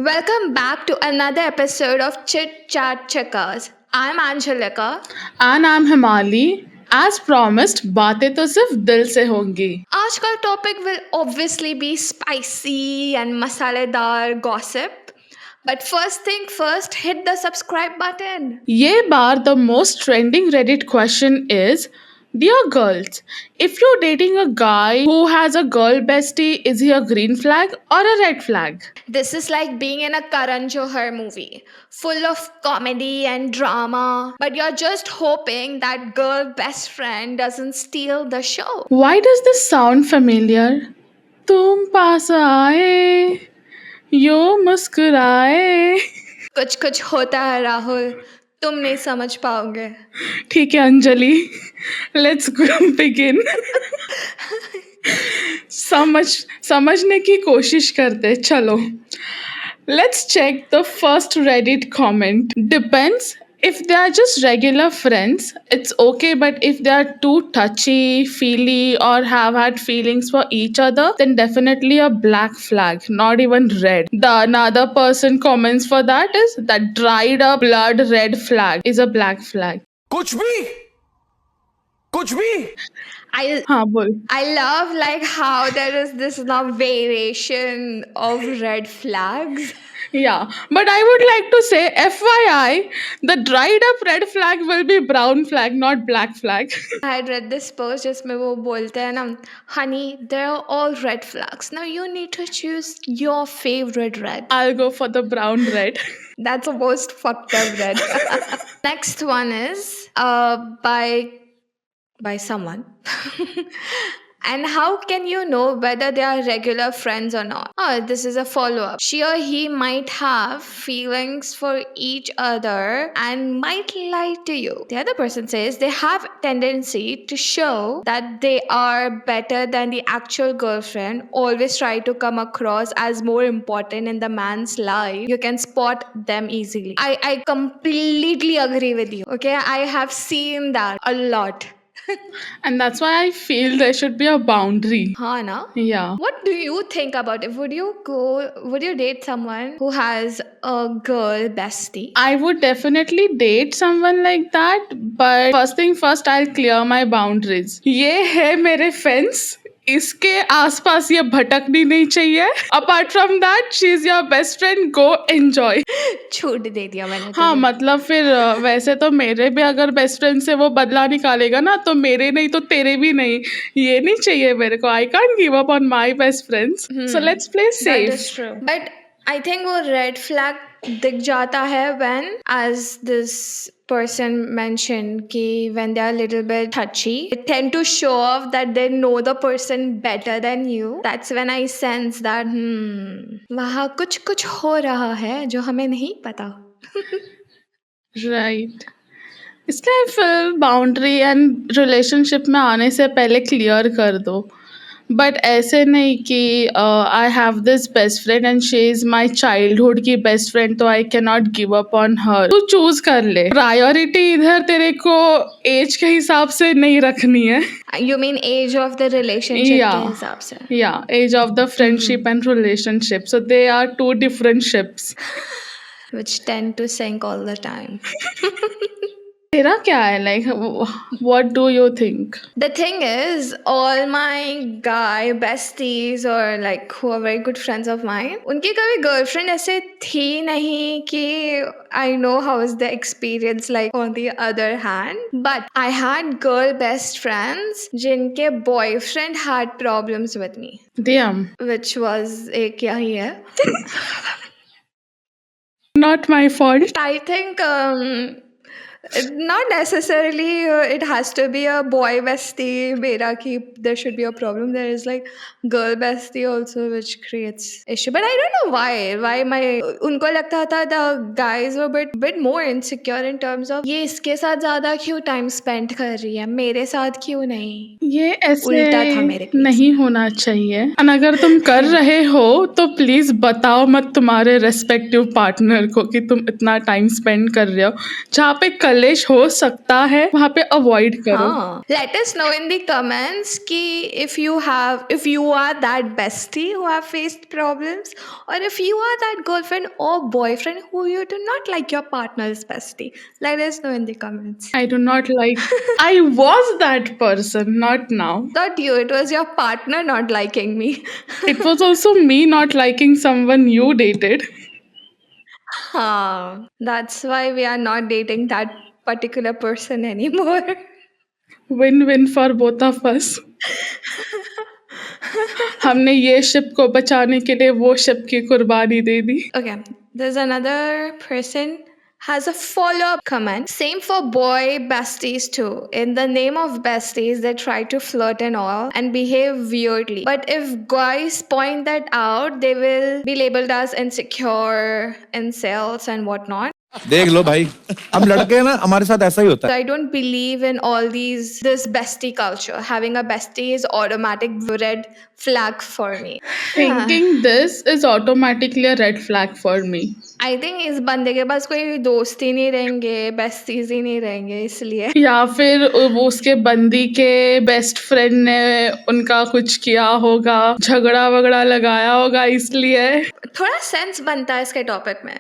Welcome back to another episode of Chit Chat Checkers. I'm Angelica. And I'm Himali. As promised, बातें तो सिर्फ दिल से होंगी. आज का topic will obviously be spicy and masaledar gossip. But first thing first, hit the subscribe button. ये बार the most trending Reddit question is, dear girls, if you're dating a guy who has a girl bestie, is he a green flag or a red flag? This is like being in a Karan Johar movie, full of comedy and drama, but you're just hoping that girl best friend doesn't steal the show. Why does this sound familiar? तुम पास आए, यो मुस्कुराए. कुछ कुछ होता है राहुल, तुम नहीं समझ पाओगे. ठीक है अंजलि, let's begin. समझने की कोशिश करते चलो. Let's check the first Reddit comment. Depends. If they are just regular friends, it's okay, but if they are too touchy, feely, or have had feelings for each other, then definitely a black flag, not even red. The another person comments for that is that dried up blood red flag is a black flag. कुछ भी हाँ बोल. I love like how there is this now variation of red flags. Yeah, but I would like to say, FYI, the dried up red flag will be brown flag, not black flag. I had read this post जिसमें वो बोलते हैं ना, honey, they're all red flags. Now you need to choose your favorite red. I'll go for the brown red. That's the most fucked up red. Next one is by someone. And how can you know whether they are regular friends or not? Oh, this is a follow-up. She or he might have feelings for each other and might lie to you. The other person says they have tendency to show that they are better than the actual girlfriend, always try to come across as more important in the man's life. You can spot them easily. I completely agree with you. Okay, I have seen that a lot. And that's why I feel there should be a boundary. हाँ ना? Yeah. What do you think about it? Would you date someone who has a girl bestie? I would definitely date someone like that, but first thing first, I'll clear my boundaries. ये है मेरे fence. इसके आसपास ये भटकनी नहीं चाहिए. Apart from that, she's your best friend. Go enjoy. छूट दे दिया मैंने हाँ मतलब फिर वैसे तो मेरे भी अगर बेस्ट फ्रेंड से वो बदला निकालेगा ना तो मेरे नहीं तो तेरे भी नहीं. ये नहीं चाहिए मेरे को. I can't give up on my best friends. So let's play That safe. is true. But I think वो red flag दिख जाता है when, as this person mentioned, कि when they are a little bit touchy, they tend to show off that they know the person better than you. That's when I sense that वहाँ कुछ कुछ हो रहा है जो हमें नहीं पता. राइट. इसलिए फिर बाउंड्री एंड रिलेशनशिप में आने से पहले क्लियर कर दो. बट ऐसे नहीं कि I have this best friend and she is my childhood की बेस्ट फ्रेंड तो I can not give up on her. तू चूज कर ले. प्रायोरिटी इधर तेरे को एज के हिसाब से नहीं रखनी है. You mean age of the relationship Yeah. के हिसाब से? Yeah, age of the friendship and relationship. So they are two different ships. Which tend to sink all the time. तेरा क्या है? Like, what do you think? The thing is, all my guy besties or like who are very good friends of mine, उनकी कभी girlfriend ऐसे थी नहीं कि I know how is the experience like on the other hand. But I had girl best friends जिनके boyfriend had problems with me, Damn. which was एक यही है. Not my fault. I think not necessarily it has to be a boy bestie मेरा कि there should be a problem. There is like girl bestie also which creates issue. But I don't know why my उनको लगता था the guys were bit more insecure in terms of ये इसके साथ ज़्यादा क्यों time spend कर रही है, मेरे साथ क्यों नहीं. ये उल्टा था ऐसे मेरे केस. नहीं होना चाहिए. और अगर तुम कर रहे हो तो प्लीज बताओ मत तुम्हारे रेस्पेक्टिव पार्टनर को कि तुम इतना टाइम स्पेंड कर रहे हो जहाँ पे कल कलेश हो सकता है वहाँ पे अवॉइड करो. हाँ, let us know in the comments कि if you are that bestie who have faced problems, or if you are that girlfriend or boyfriend who you do not like your partner's bestie. Let us know in the comments. I do not like. I was that person, not now. Not you, it was your partner not liking me. It was also me not liking someone you dated. That's why we are not dating that particular person anymore. Win-win for both of us. हमने ये ship को बचाने के लिए वो ship की कुर्बानी दे दी. Okay, there's another person has a follow-up comment. Same for boy besties too. In the name of besties, they try to flirt and all and behave weirdly. But if guys point that out, they will be labeled as insecure, incels, and whatnot. देख लो भाई, हम लड़के हैं ना, हमारे साथ ऐसा ही होता So है. I don't believe in all this bestie culture. Having a bestie is automatic red flag for me. Thinking this is automatically a red flag for me. I think इस बंदे के पास कोई दोस्त ही नहीं रहेंगे, besties ही नहीं रहेंगे, इसलिए या फिर वो उसके बंदी के बेस्ट फ्रेंड ने उनका कुछ किया होगा, झगड़ा वगड़ा लगाया होगा, इसलिए. थोड़ा सेंस बनता है इसके टॉपिक में.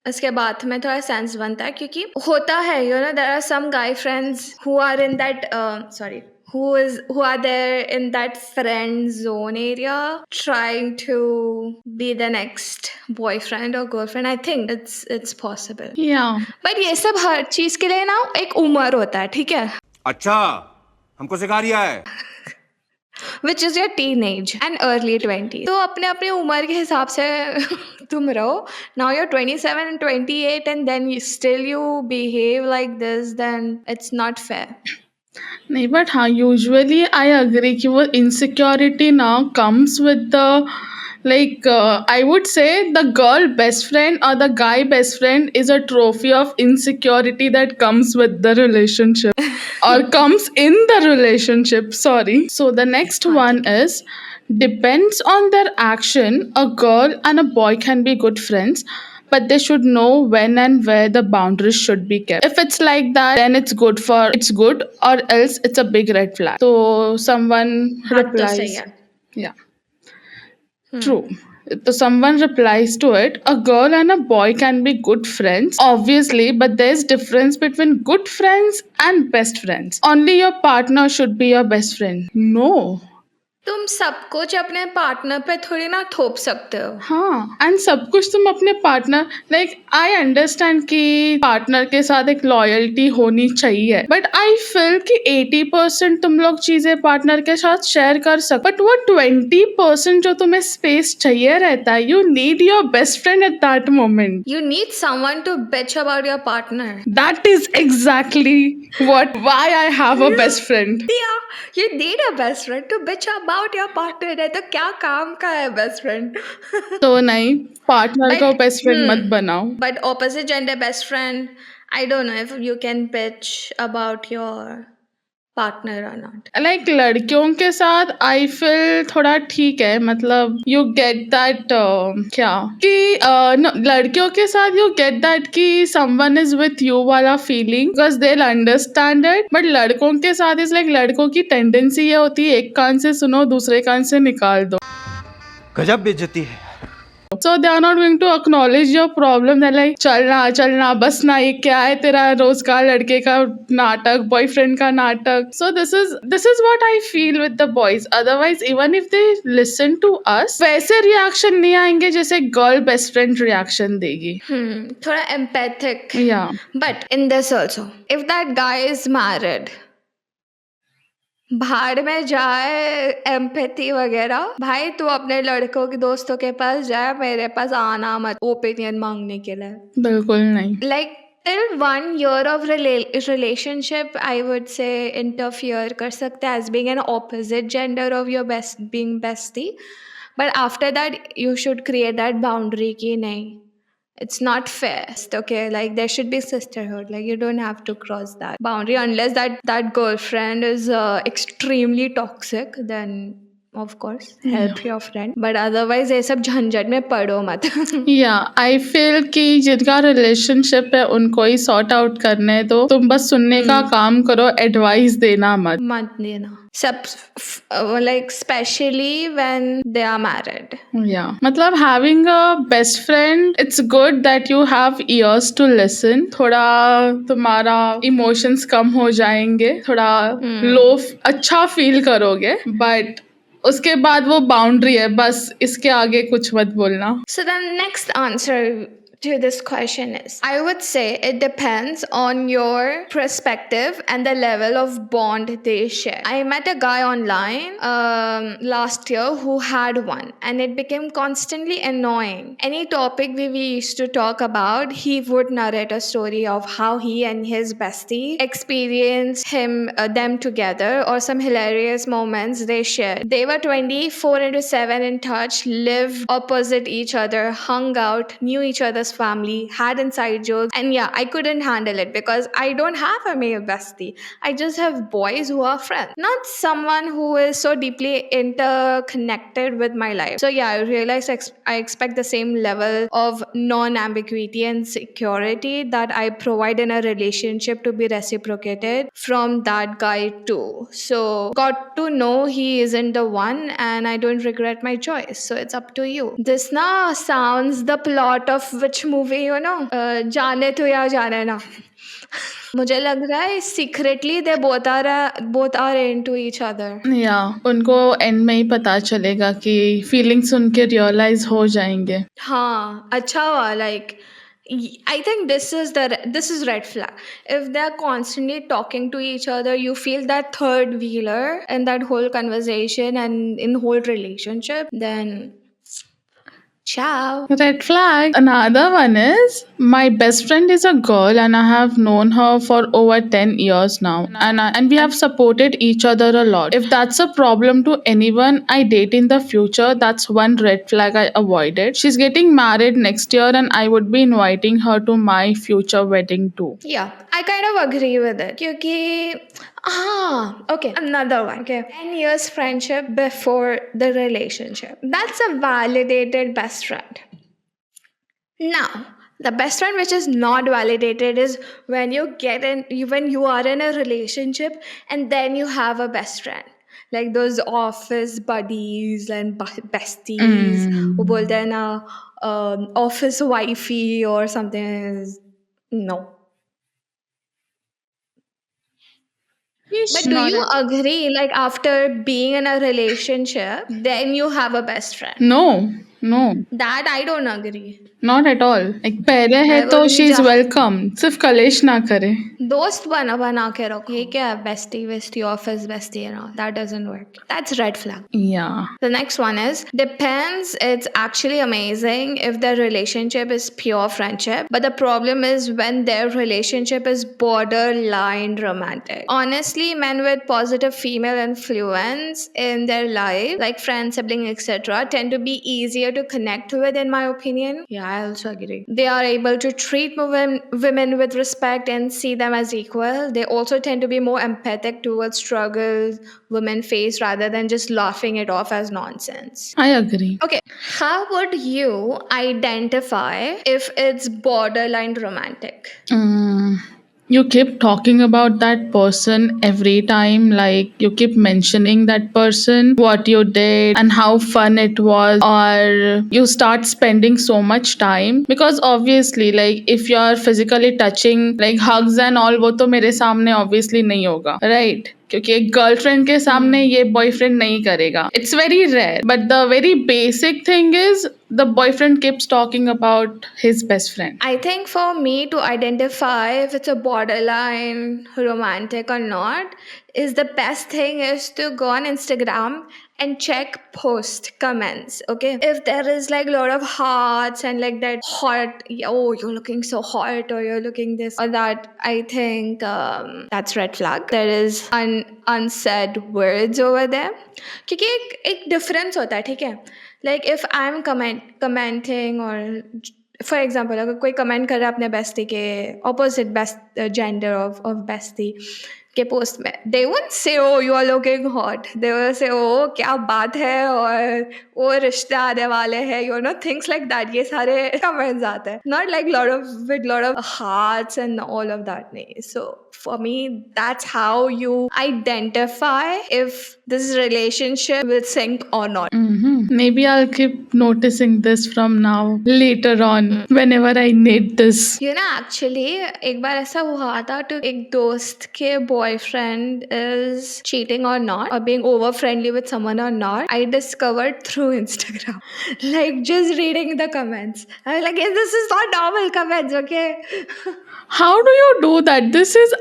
इसके बाद में थोड़ा सेंस बनता है क्योंकि होता है, you know, there are some guy friends who are in that who are there in that friend zone area trying to be the next boyfriend or girlfriend. I think it's possible. Yeah. But ये सब हर चीज के लिए ना एक उम्र होता है, ठीक है? अच्छा, हमको सिखा रिया है. Which is your teenage and early 20s. तो अपने अपने उम्र के हिसाब से तुम रहो. Now you're 27 and 28 and then you behave like this, then it's not fair. नहीं, बट हाँ, यूजुअली आई अग्री कि वो इनसिक्योरिटी ना comes with the like I would say the girl best friend or the guy best friend is a trophy of insecurity that comes with the relationship or comes in the relationship, sorry. So the next one is depends on their action. A girl and a boy can be good friends, but they should know when and where the boundaries should be kept. If it's like that, then it's good, or else it's a big red flag. So someone बात तो replies, सही है. yeah. True. So someone replies to it, a girl and a boy can be good friends, obviously, but there's difference between good friends and best friends. Only your partner should be your best friend. No. तुम सब कुछ अपने partner पे थोड़ी ना थोप सकते हो. हाँ, एंड सब कुछ तुम अपने पार्टनर, लाइक आई अंडरस्टैंड कि पार्टनर के साथ एक लॉयल्टी होनी चाहिए, बट आई फील कि 80% तुम लोग चीजें पार्टनर के साथ शेयर कर सकते, बट वो 20% जो तुम्हें स्पेस चाहिए रहता है, you need your best friend at that moment. You need someone to bitch about your partner. That is exactly why I have a best friend. Yeah, you need a best friend to bitch about your partner. नहीं तो क्या काम का है best friend? तो नहीं, partner को best friend मत बनाओ. But opposite gender best friend, I don't know if you can bitch about your partner or not. Like लड़कियों के साथ आई फील थोड़ा ठीक है, मतलब यू गेट दैट क्या कि लड़कियों के साथ यू गेट दैट कि समवन इज विथ यू वाला feeling, because they understand it. But लड़कों के साथ इज लाइक लड़कों की टेंडेंसी ये होती है, एक कान से सुनो दूसरे कान से निकाल दो. गजब बेइज्जती है. So they are not going to acknowledge your problem. They're like, चलना बस ना, ये क्या है तेरा रोज का लड़के का नाटक, बॉयफ्रेंड का नाटक. So this is what I feel with the boys. Otherwise, even if they listen to us, वैसे रिएक्शन नहीं आएंगे जैसे गर्ल बेस्ट फ्रेंड रिएक्शन देगी. थोड़ा empathic. Yeah. But in this also, if that guy is married, भाड़ में जाए empathy वगैरह. भाई तू अपने लड़कों के दोस्तों के पास जाए, मेरे पास आना मत ओपिनियन मांगने के लिए. बिल्कुल नहीं. Like till 1 year of relationship, I would say interfere कर सकते हैं as being an opposite gender of your being bestie. But after that, you should create that boundary कि नहीं, it's not fair. Okay, like there should be sisterhood. Like you don't have to cross that boundary unless that girlfriend is extremely toxic. Then of course help your friend, but otherwise ये सब झंझट में पड़ो मत. या I feel कि जिनका relationship है उनको ही सॉर्ट आउट करने दो, तुम बस सुनने का काम करो, एडवाइस देना मत. मत देना सब, like especially when they are married. या मतलब having a best friend, it's good that you have ears to listen. थोड़ा तुम्हारा इमोशंस कम हो जाएंगे, थोड़ा लो अच्छा फील करोगे, बट उसके बाद वो बाउंड्री है, बस इसके आगे कुछ मत बोलना. So the next answer to this question is, I would say it depends on your perspective and the level of bond they share. I met a guy online last year who had one, and it became constantly annoying. Any topic we used to talk about, he would narrate a story of how he and his bestie experienced them together, or some hilarious moments they shared. They were 24/7 in touch, lived opposite each other, hung out, knew each other's family, had inside jokes, and yeah, I couldn't handle it because I don't have a male bestie. I just have boys who are friends, not someone who is so deeply interconnected with my life. So yeah, I realized I expect the same level of non-ambiguity and security that I provide in a relationship to be reciprocated from that guy too. So got to know he isn't the one, and I don't regret my choice. So it's up to you. This na sounds the plot of which movie, you know, जाने तो या जाने ना. मुझे लग रहा है secretly they both are into each other. या उनको एंड में ही पता चलेगा कि फीलिंग्स उनके रियलाइज हो जाएंगे. हाँ, अच्छा हुआ. Like, I think this is red flag. If they're constantly talking to each other, you feel that third wheeler in that whole conversation and in whole relationship, then ciao. Red flag. Another one is, my best friend is a girl and I have known her for over 10 years now, and we have supported each other a lot. If that's a problem to anyone I date in the future, that's one red flag I avoided. She's getting married next year and I would be inviting her to my future wedding too. Yeah, I kind of agree with it. Kyunki, okay, another one. Okay, 10 years friendship before the relationship. That's a validated best friend. Now, the best friend which is not validated is when when you are in a relationship and then you have a best friend. Like those office buddies and besties who बोलते हैं ना office wifey or something. No. But do you agree, like after being in a relationship, then you have a best friend? No, That I don't agree. not at all. Like पहले है मैं तो बोलूँगी she is जा- welcome. सिर्फ कलेश ना करे. दोस्त बना के रखो. ये क्या है bestie, office bestie and all. That doesn't work. That's red flag. Yeah. The next one is depends. It's actually amazing if their relationship is pure friendship, but the problem is when their relationship is borderline romantic. Honestly, men with positive female influence in their life, like friends, siblings, etc., tend to be easier to connect with, in my opinion. Yeah, I also agree. They are able to treat women with respect and see them as equal. They also tend to be more empathic towards struggles women face rather than just laughing it off as nonsense. I agree. Okay, how would you identify if it's borderline romantic? You keep talking about that person every time, like you keep mentioning that person, what you did and how fun it was, or you start spending so much time, because obviously like if you are physically touching, like hugs and all, वो तो मेरे सामने obviously नहीं होगा, right? क्योंकि एक girlfriend के सामने ये बॉयफ्रेंड नहीं करेगा. It's very rare, but the very basic thing is the boyfriend keeps talking about his best friend. I think for me to identify if it's a borderline romantic or not, is the best thing is to go on Instagram and check post comments. Okay, if there is like a lot of hearts and like that hot, oh you're looking so hot, or you're looking this or that, I think that's red flag. There is unsaid words over there. क्योंकि एक difference होता है, ठीक है. Like if I'm commenting or for example अगर कोई comment कर रहा है अपने bestie के opposite best gender of bestie, के पोस्ट में, they won't say oh you are looking hot, they will say oh क्या बात है और वो रिश्ते आने वाले हैं, things like that. ये सारे comments आते हैं, not like with lot of hearts and all of that. नहीं. So for me that's how you identify if this relationship will sync or not. Maybe I'll keep noticing this from now later on whenever I need this. Actually एक बार ऐसा हुआ था तो एक दोस्त के boyfriend is cheating or not or being over friendly with someone or not, I discovered through Instagram. Like just reading the comments, I was like, this is not normal comments, okay? How do you do that?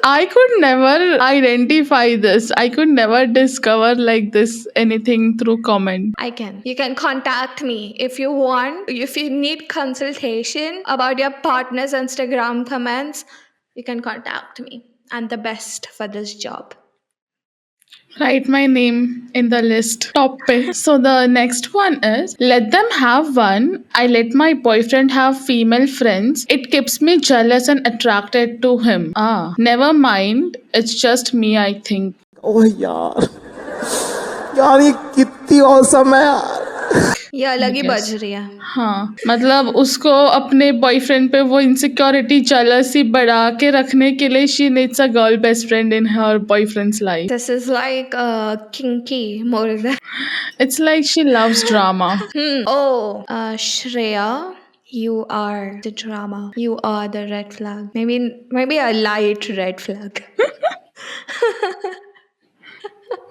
I could never identify this. I could never discover like this anything through comment. You can contact me if you want. If you need consultation about your partner's Instagram comments, you can contact me. I'm the best for this job. Write my name in the list. Top pay. So the next one is let them have one. I let my boyfriend have female friends. It keeps me jealous and attracted to him. Never mind. It's just me, I think. ओह यार यार ये कितनी awesome है यार. ये अलग ही बज रही है. हाँ, मतलब उसको अपने बॉयफ्रेंड पे वो इनसिक्योरिटी जेलसी बढ़ा के रखने के लिए she needs a girl best friend in her boyfriend's life. This is like kinky more than. It's like she loves drama. Oh, Shreya, you are the drama. You are the red flag. Maybe a light red flag.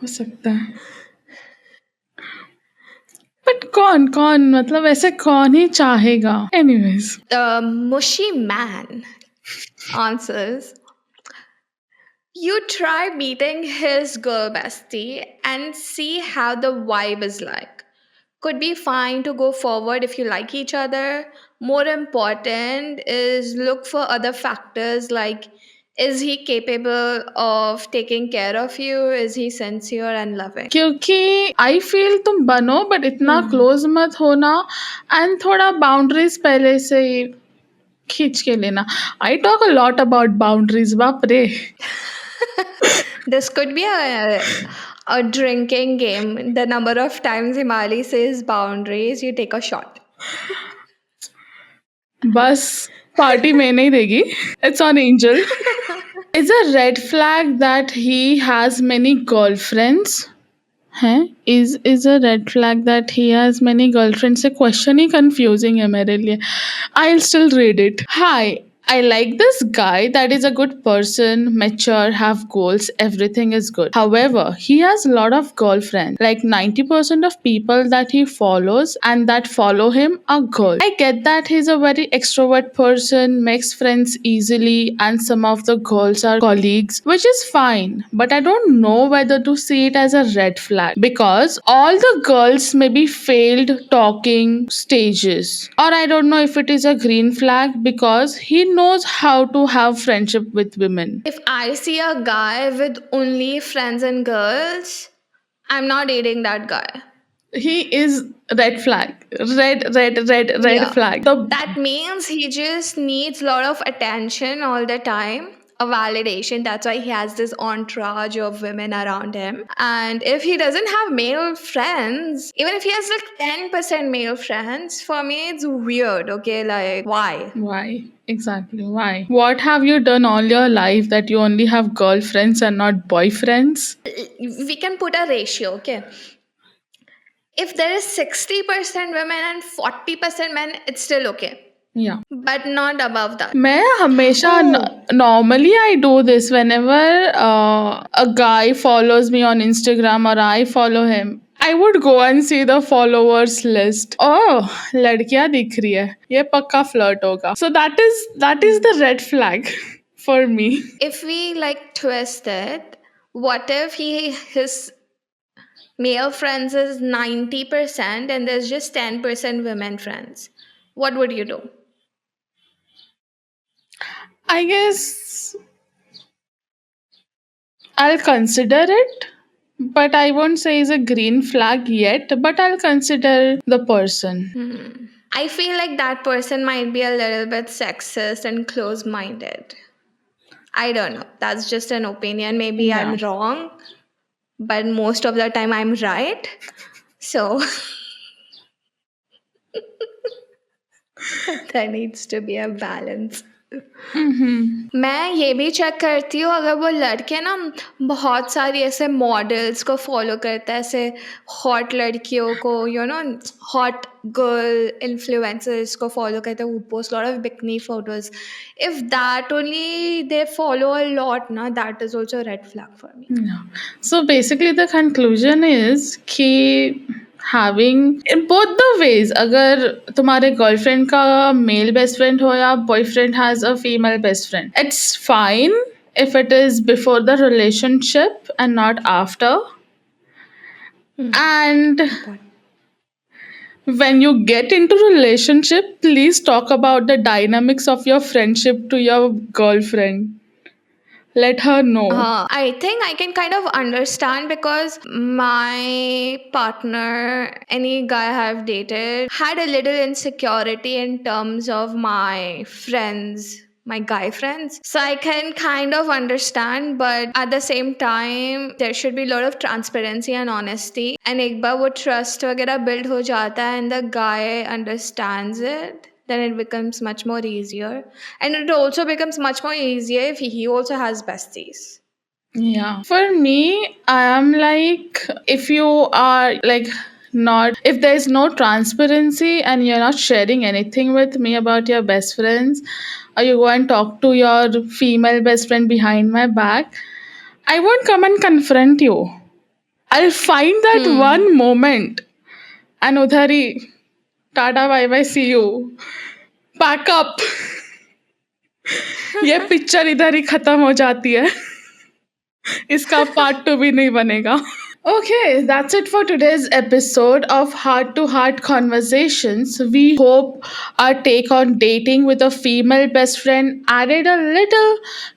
हो सकता है. But कौन मतलब ऐसे कौन ही चाहेगा. Anyways. The mushy man answers, you try meeting his girl bestie and see how the vibe is like. Could be fine to go forward if you like each other. More important is look for other factors like, is he capable of taking care of you? Is he sincere and loving? क्योंकि I feel तुम बनो but इतना close मत होना and थोड़ा boundaries पहले से ही खींच के लेना. I talk a lot about boundaries. बाप रे. This could be a drinking game. The number of times Himali says boundaries, you take a shot. बस पार्टी में नहीं देगी. It's on Angel. Is a red flag that he has many girlfriends? है? Is a red flag that he has many girlfriends? से question ही confusing है मेरे लिए. I'll still read it. Hi. I like this guy that is a good person, mature, have goals, everything is good. However, he has a lot of girlfriends. Like 90% of people that he follows and that follow him are girls. I get that he's a very extrovert person, makes friends easily, and some of the girls are colleagues, which is fine. But I don't know whether to see it as a red flag because all the girls may be failed talking stages. Or I don't know if it is a green flag because he knows how to have friendship with women. If I see a guy with only friends and girls, I'm not dating that guy. He is red flag. Red Yeah. flag. That means he just needs a lot of attention all the time, a validation. That's why he has this entourage of women around him. And if he doesn't have male friends, even if he has like 10% male friends, for me it's weird. Okay, like why? Why? Exactly. Why? What have you done all your life that you only have girlfriends and not boyfriends? We can put a ratio, okay? If there is 60% women and 40% men, it's still okay. Yeah. But not above that. मैं हमेशा normally I do this whenever a guy follows me on Instagram or I follow him. I would go and see the followers list. Oh, लड़कियां दिख रही है. ये पक्का flirt होगा. So that is the red flag for me. If we like twist it, what if his male friends is 90% and there's just 10% women friends? What would you do? I guess I'll consider it, but I won't say it's a green flag yet, but I'll consider the person. I feel like that person might be a little bit sexist and close-minded. I don't know. That's just an opinion. Maybe I'm Yeah. wrong, but most of the time I'm right. So there needs to be a balance. मैं ये भी check करती हूँ अगर वो लड़के ना बहुत सारी ऐसे मॉडल्स को फॉलो करता है, ऐसे हॉट लड़कियों को, you know, hot girl influencers को फॉलो करते हैं, वो post lot of bikini photos. If that only they follow a lot ना, that is also red flag for me. Yeah. So basically, the conclusion is कि having in both the ways, अगर तुम्हारे girlfriend का male best friend हो या boyfriend has a female best friend, it's fine if it is before the relationship and not after. And when you get into relationship, please talk about the dynamics of your friendship to your girlfriend. Let her know. I think I can kind of understand because my partner, any guy I've dated, had a little insecurity in terms of my friends, my guy friends. So I can kind of understand, but at the same time, there should be a lot of transparency and honesty. And एक बार वो trust वगैरह build हो जाता है and the guy understands it, then it becomes much more easier. And it also becomes much more easier if he also has besties. Yeah. For me, I am like, if you are like not, if there is no transparency and you're not sharing anything with me about your best friends, or you go and talk to your female best friend behind my back, I won't come and confront you. I'll find that one moment and Udhari, Tata, bye bye, see you. Pack up. ये picture इधर ही खत्म हो जाती है. इसका part 2 भी नहीं बनेगा. Okay, that's it for today's episode of Heart to Heart Conversations. We hope our take on dating with a female best friend added a little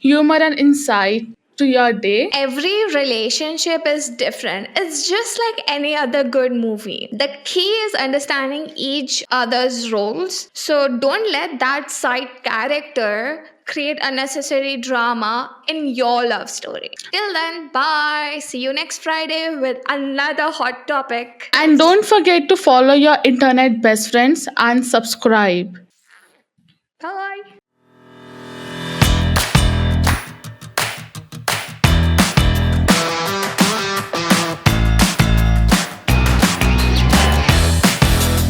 humor and insight to your day. Every relationship is different. It's just like any other good movie. The key is understanding each other's roles. So don't let that side character create unnecessary drama in your love story. Till then, bye. See you next Friday with another hot topic. And don't forget to follow your internet best friends and subscribe. Bye.